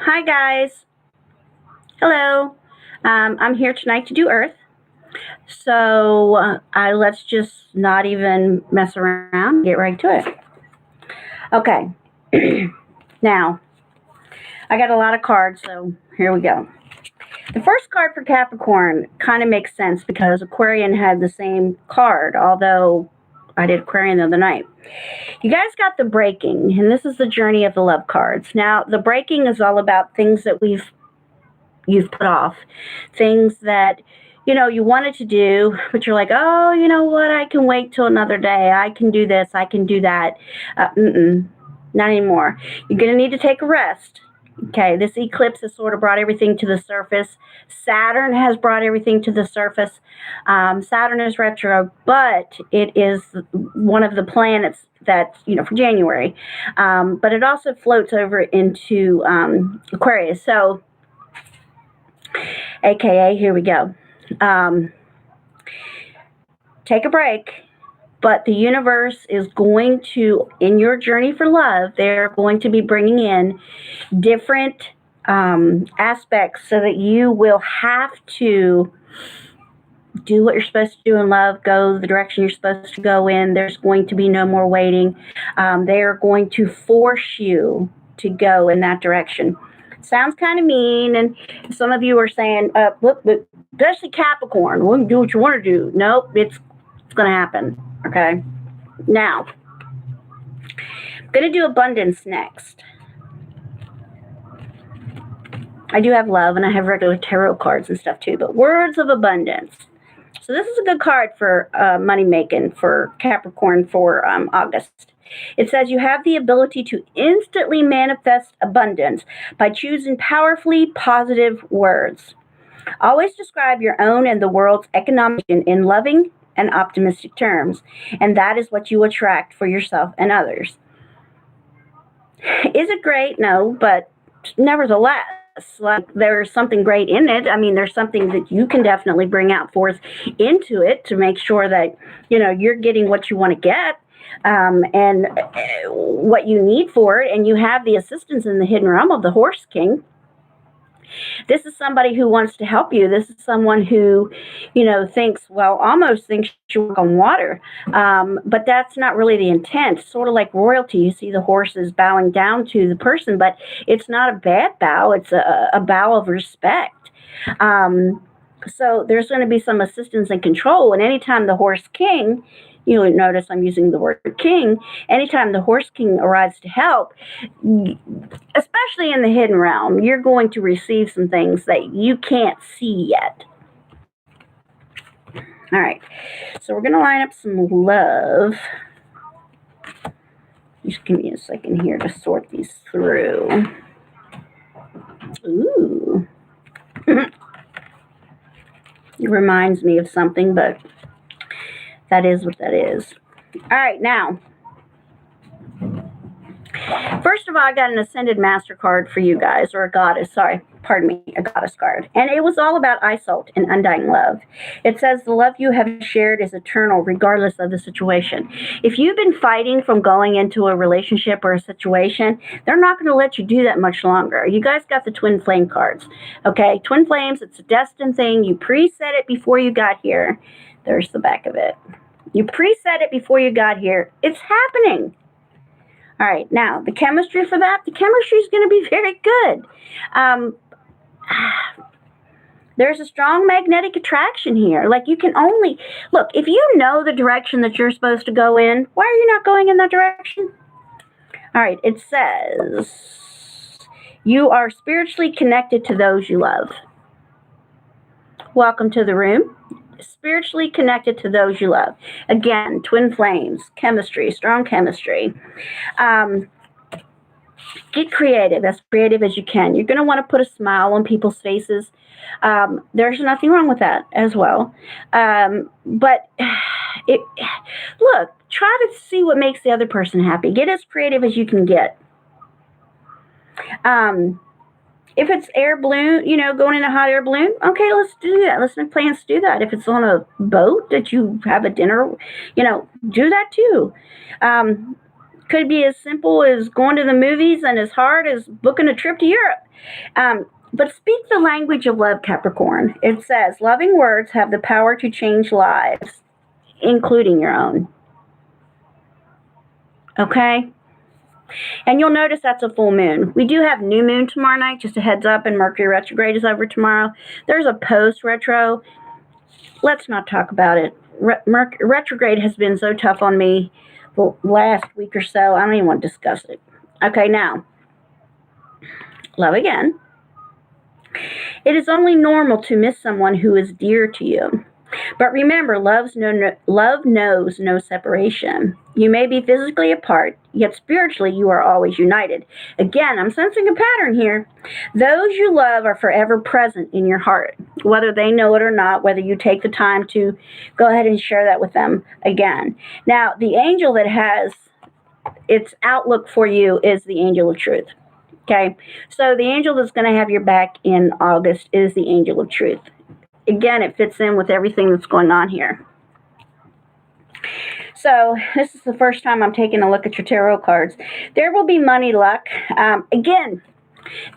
Hi guys. Hello. I'm here tonight to do Earth. So let's just not even mess around. Get right to it. Okay. Now, I got a lot of cards, so here we go. The first card for Capricorn kind of makes sense because Aquarian had the same card, although I did Aquarian the other night. You guys got the breaking, and this is the journey of the love cards. Now, the breaking is all about things that you've put off, things that you wanted to do, but you're like, oh, you know what, I can wait till another day, I can do this, I can do that. Not anymore. You're going to need to take a rest. Okay, this eclipse has sort of brought everything to the surface. Saturn has brought everything to the surface. Saturn is retro, but it is one of the planets that, for January. But it also floats over into Aquarius. So AKA, here we go. Take a break, but the universe is going to, in your journey for love, they're going to be bringing in different aspects so that you will have to do what you're supposed to do in love, go the direction you're supposed to go in. There's going to be no more waiting. They are going to force you to go in that direction. Sounds kind of mean, and some of you are saying, look, especially Capricorn, well, do what you want to do. Nope, it's going to happen, okay? Now, I'm going to do abundance next. I do have love, and I have regular tarot cards and stuff too, but words of abundance. So this is a good card for money making for Capricorn for August. It says you have the ability to instantly manifest abundance by choosing powerfully positive words. Always describe your own and the world's economic in loving and optimistic terms, and that is what you attract for yourself and others. Is it great? No, but nevertheless, like, there's something great in it. I mean, there's something that you can definitely bring out forth into it to make sure that you're getting what you want to get, and what you need for it. And you have the assistance in the hidden realm of the Horse King. This is somebody who wants to help you. This is someone who, almost thinks you walk on water. But that's not really the intent. Sort of like royalty. You see the horses bowing down to the person, but it's not a bad bow. It's a bow of respect. So there's going to be some assistance and control. And anytime the Horse King, you'll notice I'm using the word king, anytime the Horse King arrives to help, especially in the hidden realm, you're going to receive some things that you can't see yet. All right, so we're going to line up some love. Just give me a second here to sort these through. Ooh. It reminds me of something, but that is what that is. All right, now, first of all, I got an Ascended Master card for you guys, or a goddess, a goddess card. And it was all about Isolde and undying love. It says, the love you have shared is eternal, regardless of the situation. If you've been fighting from going into a relationship or a situation, they're not going to let you do that much longer. You guys got the Twin Flame cards. Okay, Twin Flames, it's a destined thing. You preset it before you got here. There's the back of it. You preset it before you got here. It's happening. All right, now, the chemistry for that, the chemistry is going to be very good. There's a strong magnetic attraction here. Like, you can only, look, if you know the direction that you're supposed to go in, why are you not going in that direction? All right, it says, you are spiritually connected to those you love. Welcome to the room. Spiritually connected to those you love. Again, Twin Flames, chemistry, strong chemistry. Get creative, as creative as you can. You're going to want to put a smile on people's faces. There's nothing wrong with that as well. But look, try to see what makes the other person happy. Get as creative as you can get. If it's air balloon, going in a hot air balloon, okay, let's do that. Let's make plans to do that. If it's on a boat that you have a dinner, do that too. Could be as simple as going to the movies and as hard as booking a trip to Europe. But speak the language of love, Capricorn. It says, loving words have the power to change lives, including your own. Okay? And you'll notice that's a full moon. We do have new moon tomorrow night, just a heads up, and Mercury retrograde is over tomorrow. There's a post-retro. Let's not talk about it. Retrograde has been so tough on me the last week or so, I don't even want to discuss it. Okay, now, love again. It is only normal to miss someone who is dear to you. But remember, love knows no separation. You may be physically apart, yet spiritually you are always united. Again, I'm sensing a pattern here. Those you love are forever present in your heart, whether they know it or not, whether you take the time to go ahead and share that with them again. Now, the angel that has its outlook for you is the angel of truth. Okay, so the angel that's going to have your back in August is the angel of truth. Again, it fits in with everything that's going on here. So this is the first time I'm taking a look at your tarot cards. There will be money luck. Again,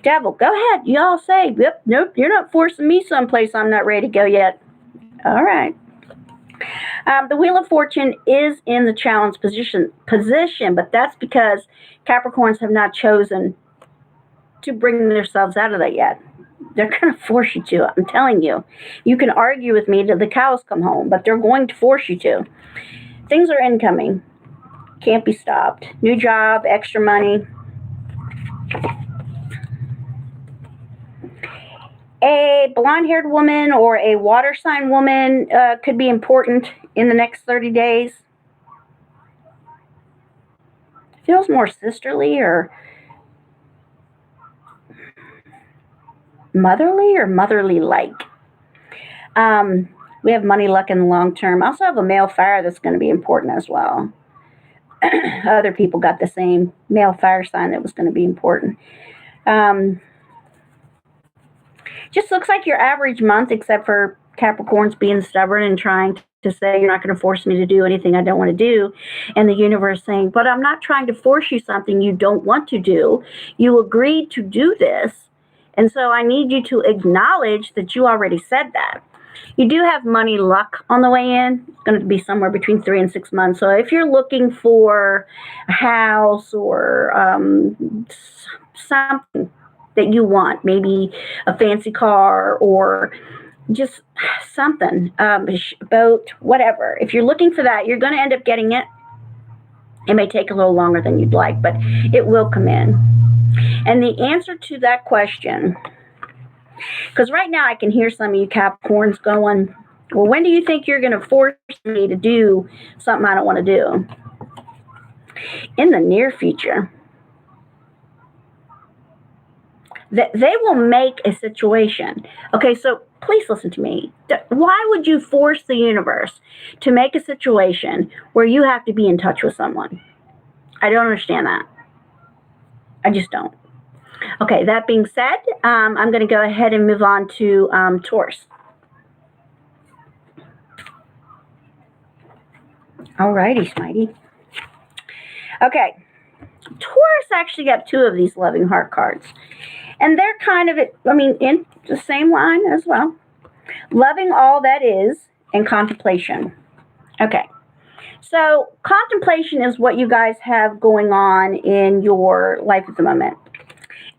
devil, go ahead. Y'all say, yep, nope, you're not forcing me someplace I'm not ready to go yet. All right. The Wheel of Fortune is in the challenge position, but that's because Capricorns have not chosen to bring themselves out of that yet. They're going to force you to. I'm telling you. You can argue with me till the cows come home, but they're going to force you to. Things are incoming. Can't be stopped. New job, extra money. A blonde-haired woman or a water sign woman could be important in the next 30 days. Feels more sisterly or motherly-like. We have money luck in the long term. I also have a male fire that's going to be important as well. Other people got the same male fire sign that was going to be important. Just looks like your average month, except for Capricorns being stubborn and trying to say, you're not going to force me to do anything I don't want to do. And the universe saying, but I'm not trying to force you something you don't want to do. You agreed to do this. And so I need you to acknowledge that you already said that. You do have money luck on the way in. It's going to be somewhere between 3 and 6 months. So if you're looking for a house or something that you want, maybe a fancy car or just something, boat, whatever. If you're looking for that, you're going to end up getting it. It may take a little longer than you'd like, but it will come in. And the answer to that question, because right now I can hear some of you Capricorns going, well, when do you think you're going to force me to do something I don't want to do? In the near future. They will make a situation. Okay, so please listen to me. Why would you force the universe to make a situation where you have to be in touch with someone? I don't understand that. I just don't. Okay, that being said, I'm going to go ahead and move on to Taurus. Alrighty, Smitey. Okay, Taurus actually got 2 of these loving heart cards. And they're kind of, in the same line as well. Loving all that is and contemplation. Okay. So contemplation is what you guys have going on in your life at the moment.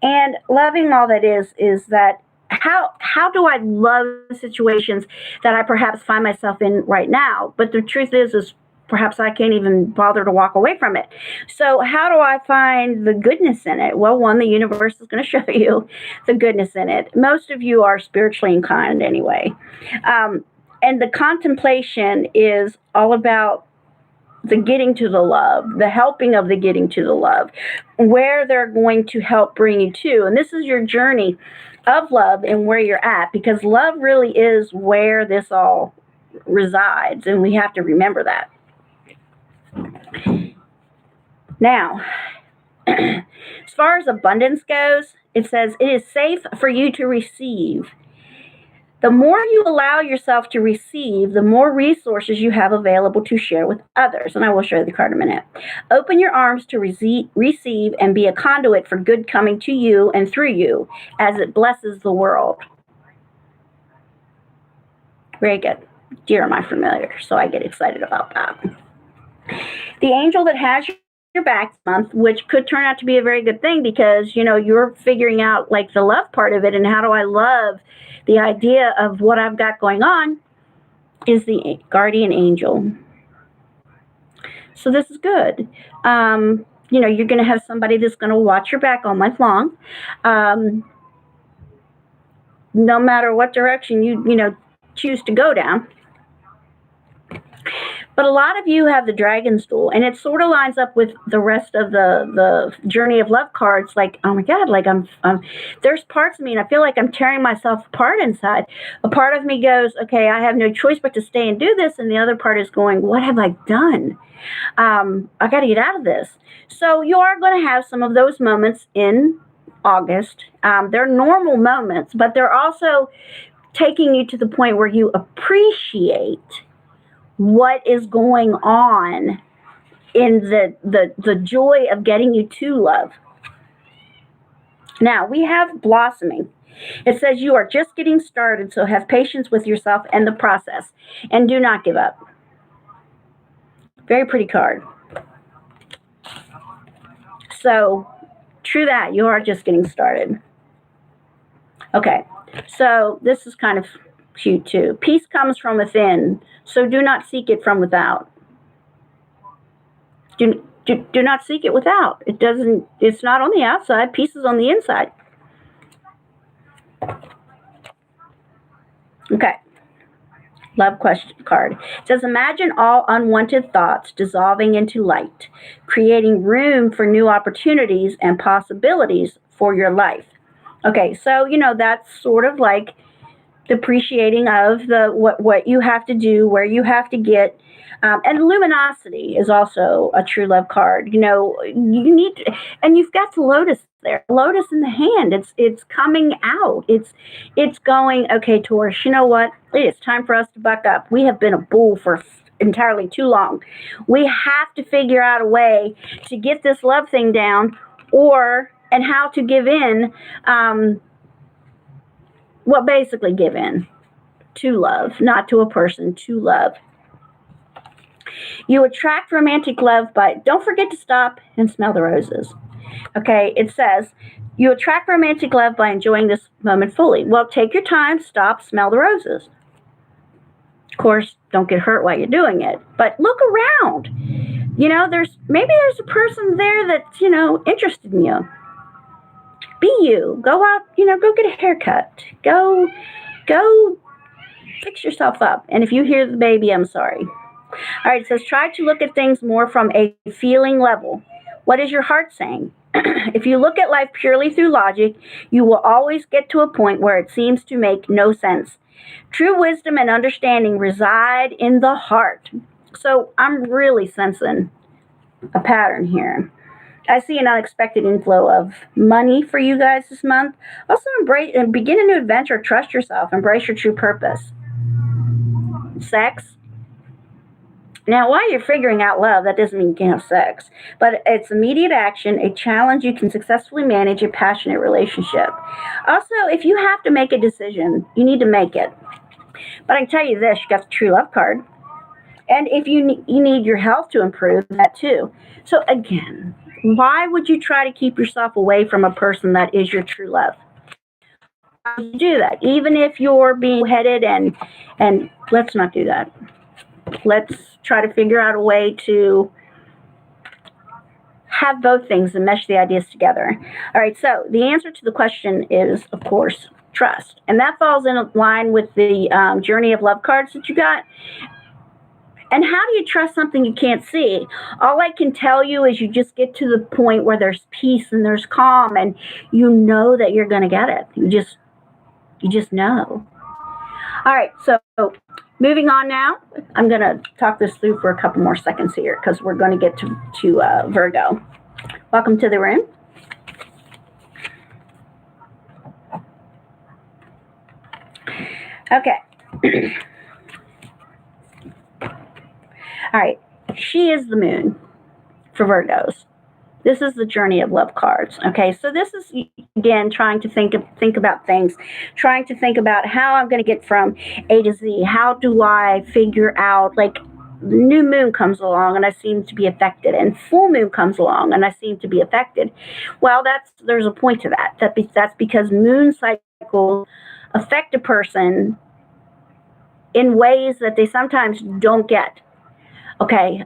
And loving all that is that how do I love situations that I perhaps find myself in right now? But the truth is perhaps I can't even bother to walk away from it. So how do I find the goodness in it? Well, one, the universe is going to show you the goodness in it. Most of you are spiritually inclined anyway. And the contemplation is all about the getting to the love, the helping of the getting to the love, where they're going to help bring you to. And this is your journey of love and where you're at, because love really is where this all resides. And we have to remember that. Now, as far as abundance goes, it says it is safe for you to receive. The more you allow yourself to receive, the more resources you have available to share with others. And I will show you the card in a minute. Open your arms to receive and be a conduit for good coming to you and through you as it blesses the world. Very good. Deer are my familiar, so I get excited about that. The angel that has your back month, which could turn out to be a very good thing because, you know, you're figuring out like the love part of it and how do I love the idea of what I've got going on, is the guardian angel. So this is good. You know, you're going to have somebody that's going to watch your back all month long. No matter what direction you know, choose to go down. But a lot of you have the dragon stool, and it sort of lines up with the rest of the journey of love cards. Like, oh my God, like there's parts of me, and I feel like I'm tearing myself apart inside. A part of me goes, okay, I have no choice but to stay and do this, and the other part is going, what have I done? I got to get out of this. So you are going to have some of those moments in August. They're normal moments, but they're also taking you to the point where you appreciate what is going on in the joy of getting you to love. Now, we have blossoming. It says you are just getting started, so have patience with yourself and the process, and do not give up. Very pretty card. So, true that, you are just getting started. Okay, so this is kind of cute too. Peace comes from within, so do not seek it from without. Do not seek it without. It's not on the outside. Peace is on the inside. Okay. Love question card. It says, imagine all unwanted thoughts dissolving into light, creating room for new opportunities and possibilities for your life. Okay, so, you know, that's sort of like the appreciating of what you have to do, where you have to get. And luminosity is also a true love card. You know, you need to, and you've got the lotus there, lotus in the hand. It's coming out. It's going, okay, Taurus, you know what? It's time for us to buck up. We have been a bull for entirely too long. We have to figure out a way to get this love thing down, and how to give in. Well, basically give in to love, not to a person, to love. You attract romantic love by, don't forget to stop and smell the roses. Okay, it says, you attract romantic love by enjoying this moment fully. Well, take your time, stop, smell the roses. Of course, don't get hurt while you're doing it, but look around. You know, there's a person there that's, you know, interested in you. Be you. Go out, you know, go get a haircut. Go fix yourself up. And if you hear the baby, I'm sorry. All right, it says, try to look at things more from a feeling level. What is your heart saying? If you look at life purely through logic, you will always get to a point where it seems to make no sense. True wisdom and understanding reside in the heart. So I'm really sensing a pattern here. I see an unexpected inflow of money for you guys this month. Also, begin a new adventure. Trust yourself. Embrace your true purpose. Sex. Now, while you're figuring out love, that doesn't mean you can't have sex. But it's immediate action, a challenge you can successfully manage a passionate relationship. Also, if you have to make a decision, you need to make it. But I can tell you this, you got the true love card. And if you need your health to improve, that too. So again, why would you try to keep yourself away from a person that is your true love? Why would you do that? Even if you're being headed and let's not do that. Let's try to figure out a way to have both things and mesh the ideas together. All right, so the answer to the question is, of course, trust. And that falls in line with the journey of love cards that you got. And how do you trust something you can't see? All I can tell you is you just get to the point where there's peace and there's calm and you know that you're going to get it. You just know. All right, so moving on now. I'm going to talk this through for a couple more seconds here because we're going to get to Virgo. Welcome to the room. Okay. All right. She is the moon for Virgos. This is the journey of love cards. Okay, so this is again trying to think about things, trying to think about how I'm going to get from A to Z. How do I figure out, like, the new moon comes along and I seem to be affected, and full moon comes along and I seem to be affected. Well, there's a point to that. That's because moon cycles affect a person in ways that they sometimes don't get. Okay.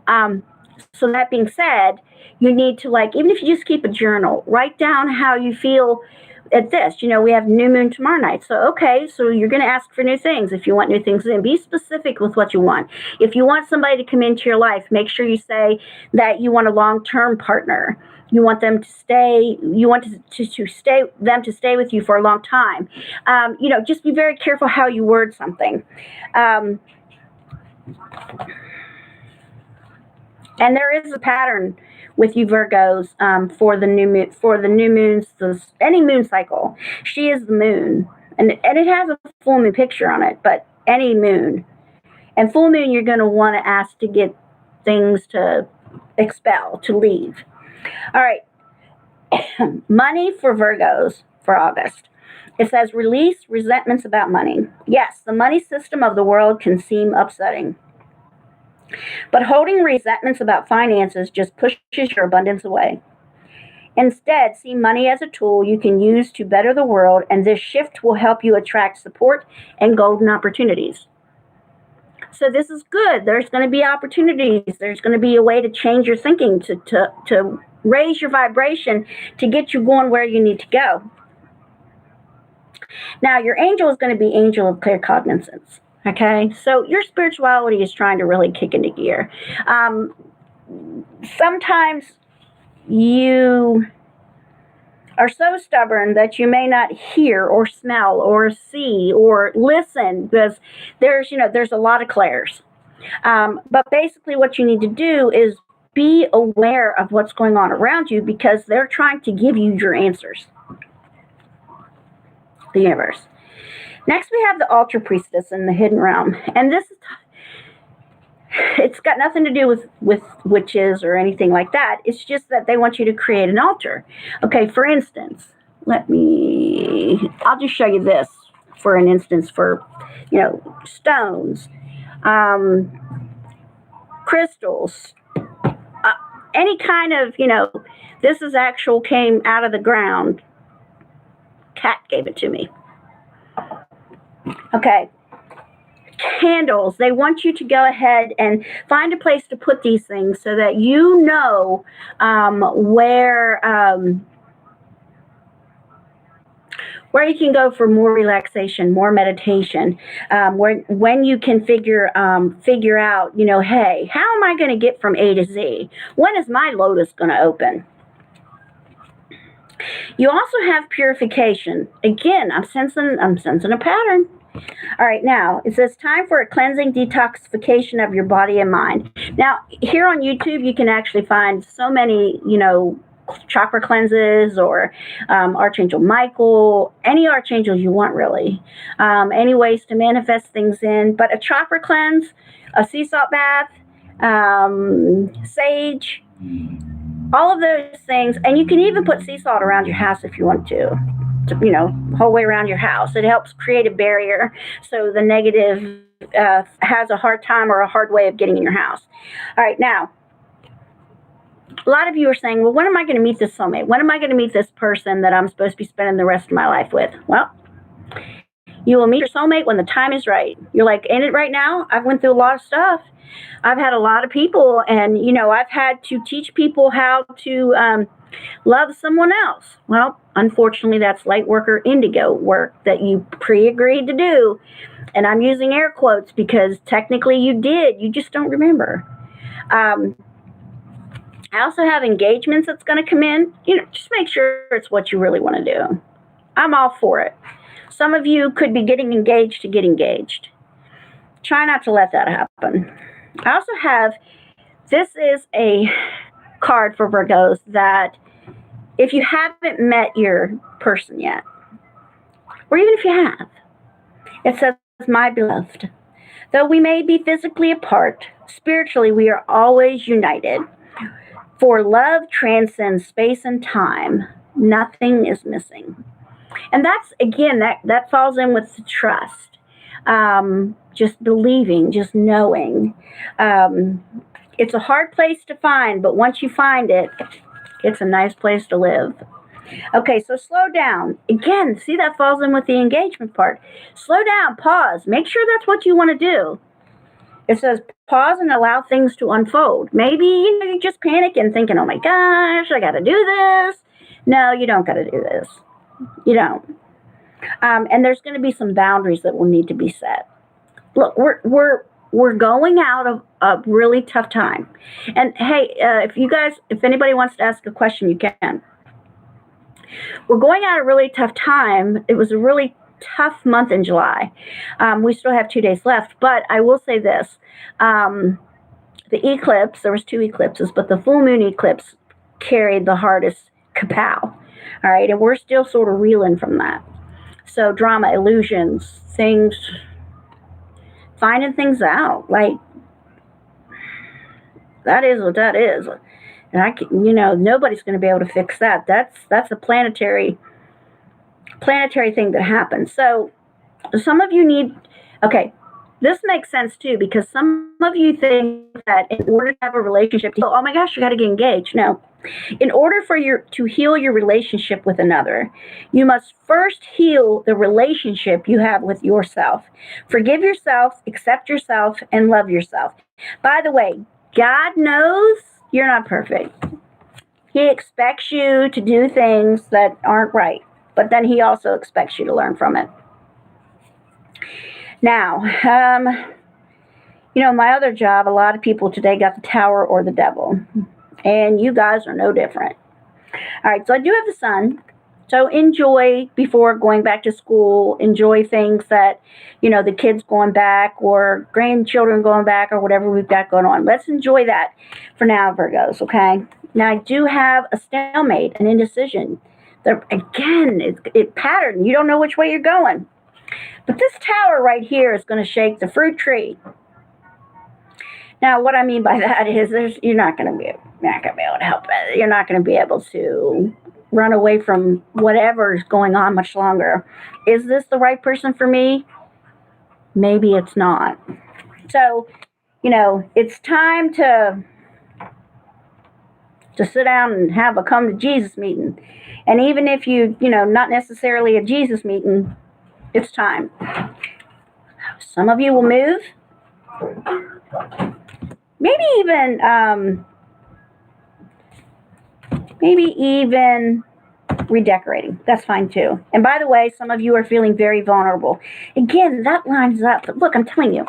So that being said, you need to, like, even if you just keep a journal, write down how you feel at this. We have new moon tomorrow night. So, okay, so you're going to ask for new things. If you want new things, then be specific with what you want. If you want somebody to come into your life, make sure you say that you want a long-term partner. You want them to stay. You want to stay with you for a long time. Just be very careful how you word something. And there is a pattern with you Virgos for the new moons, any moon cycle. She is the moon, and it has a full moon picture on it. But any moon and full moon, you're going to want to ask to get things to expel, to leave. All right, money for Virgos for August. It says release resentments about money. Yes, the money system of the world can seem upsetting. But holding resentments about finances just pushes your abundance away. Instead, see money as a tool you can use to better the world, and this shift will help you attract support and golden opportunities. So this is good. There's going to be opportunities. There's going to be a way to change your thinking, to raise your vibration, to get you going where you need to go. Now, your angel is going to be angel of clear cognizance. Okay, so your spirituality is trying to really kick into gear. Sometimes you are so stubborn that you may not hear or smell or see or listen, because there's a lot of clairs. But basically what you need to do is be aware of what's going on around you, because they're trying to give you your answers. The universe. Next, we have the altar priestess in the hidden realm. And it's got nothing to do with witches or anything like that. It's just that they want you to create an altar. Okay, for instance, I'll just show you this for an instance for, stones, crystals, any kind of, this is actual, came out of the ground. Cat gave it to me. Okay. Candles. They want you to go ahead and find a place to put these things so that you know where you can go for more relaxation, more meditation, when you can figure out, hey, how am I going to get from A to Z? When is my lotus going to open? You also have purification. Again, I'm sensing a pattern. All right, now it says time for a cleansing detoxification of your body and mind. Now, here on YouTube, you can actually find so many, chakra cleanses, or Archangel Michael, any archangel you want, really. Any ways to manifest things in, but a chakra cleanse, a sea salt bath, sage, all of those things. And you can even put sea salt around your house if you want to, whole way around your house. It helps create a barrier so the negative has a hard time or a hard way of getting in your house. All right, now, a lot of you are saying, well, when am I going to meet this soulmate? When am I going to meet this person that I'm supposed to be spending the rest of my life with? Well, you will meet your soulmate when the time is right. You're like, in it right now? I've went through a lot of stuff. I've had a lot of people, and, I've had to teach people how to love someone else. Well, unfortunately, that's lightworker indigo work that you pre-agreed to do. And I'm using air quotes because technically you did. You just don't remember. I also have engagements that's going to come in. Just make sure it's what you really want to do. I'm all for it. Some of you could be getting engaged to get engaged. Try not to let that happen. I also have, this is a card for Virgos that if you haven't met your person yet, or even if you have, it says my beloved, though we may be physically apart, spiritually we are always united. For love transcends space and time. Nothing is missing. And that's, again, that falls in with the trust. Just believing, just knowing. It's a hard place to find, but once you find it, it's a nice place to live. Okay, so slow down. Again, see, that falls in with the engagement part. Slow down, pause. Make sure that's what you want to do. It says pause and allow things to unfold. Maybe you're just panicking, thinking, oh my gosh, I got to do this. No, you don't got to do this. You don't. And there's going to be some boundaries that will need to be set. Look, we're going out of a really tough time. And hey, if anybody wants to ask a question, you can. We're going out a really tough time. It was a really tough month in July. We still have 2 days left, but I will say this. The eclipse, there was 2 eclipses, but the full moon eclipse carried the hardest kapow. All right, and we're still sort of reeling from that. So drama, illusions, things, finding things out. Like, that is what that is. And nobody's going to be able to fix that. That's a planetary thing that happens. So some of you need, okay, this makes sense too, because some of you think that in order to have a relationship, oh my gosh, you got to get engaged. No. In order to heal your relationship with another, you must first heal the relationship you have with yourself. Forgive yourself, accept yourself, and love yourself. By the way, God knows you're not perfect. He expects you to do things that aren't right, but then he also expects you to learn from it. Now, my other job, a lot of people today got the Tower or the Devil, and you guys are no different. All right, so I do have the Sun. So enjoy before going back to school. Enjoy things that, the kids going back or grandchildren going back or whatever we've got going on. Let's enjoy that for now, Virgos, okay? Now, I do have a stalemate, an indecision. Again, it's pattern. You don't know which way you're going. But this Tower right here is going to shake the fruit tree. Now, what I mean by that is you're not going to be able to help it. You're not going to be able to run away from whatever's going on much longer. Is this the right person for me? Maybe it's not. So, it's time to sit down and have a come to Jesus meeting. And even if not necessarily a Jesus meeting, it's time. Some of you will move. Maybe even redecorating. That's fine too. And by the way, some of you are feeling very vulnerable. Again, that lines up. Look, I'm telling you.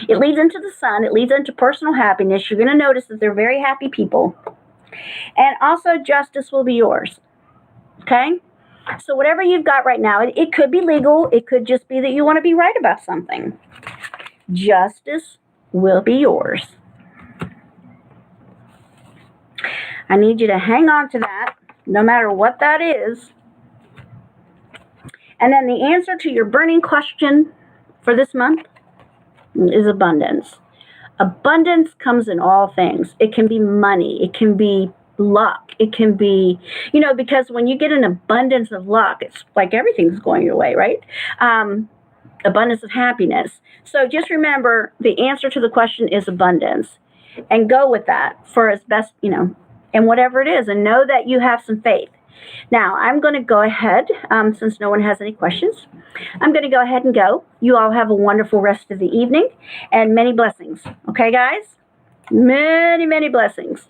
It leads into the Sun. It leads into personal happiness. You're going to notice that they're very happy people. And also, justice will be yours. Okay? So whatever you've got right now, it could be legal. It could just be that you want to be right about something. Justice will be yours. I need you to hang on to that, no matter what that is. And then the answer to your burning question for this month is abundance. Abundance comes in all things. It can be money. It can be luck. It can be, because when you get an abundance of luck, it's like everything's going your way, right? Abundance of happiness. So just remember, the answer to the question is abundance. And go with that for as best, and whatever it is. And know that you have some faith. Now, I'm going to go ahead, since no one has any questions, I'm going to go ahead and go. You all have a wonderful rest of the evening and many blessings. Okay, guys? Many, many blessings.